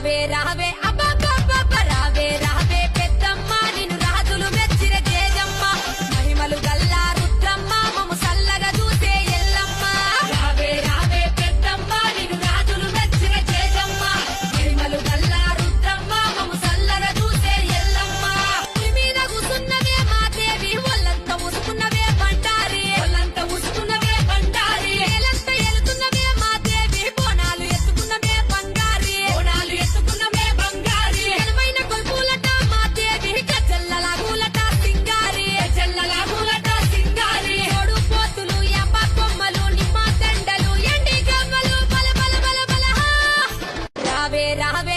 రావే రావే అబ్బబ్బబ్బ రావే రావే పెద్దమ్మ నిన్ను రాజులు మెచ్చిర జేజమ్మ మహిమలు గల్లా రుద్రమ్మ మమ్ము సల్లగా చూసే ఎల్లమ్మ రావే రావే పెద్దమ్మ నిన్ను రాజులు మెచ్చిర జేజమ్మ మహిమలు గల్లా రుద్రమ్మ మమ్ము సల్లగా చూసే ఎల్లమ్మ నీ మీద కూసున్నవే మా దేవి ఒళ్ళంతా ఉసుకున్నవే బండారి ఒళ్ళంతా ఉసుకున్నవే బండారి ఏలంతా ఎలుతున్నవే మా దేవి బోనాలు ఎత్తుకున్నవే బంగారి బోనాలు ఎత్తుకున్నవే బంగారి ఎలమైన కొల్పులట మా దేవి గజల్లలాగులట సింగారి గజల్లలాగులట సింగారి తోడు పోతులు యాప కొమ్మలు నిమ్మ దండలు ఎండి గమ్మలు బల బల బల బల రావే రావే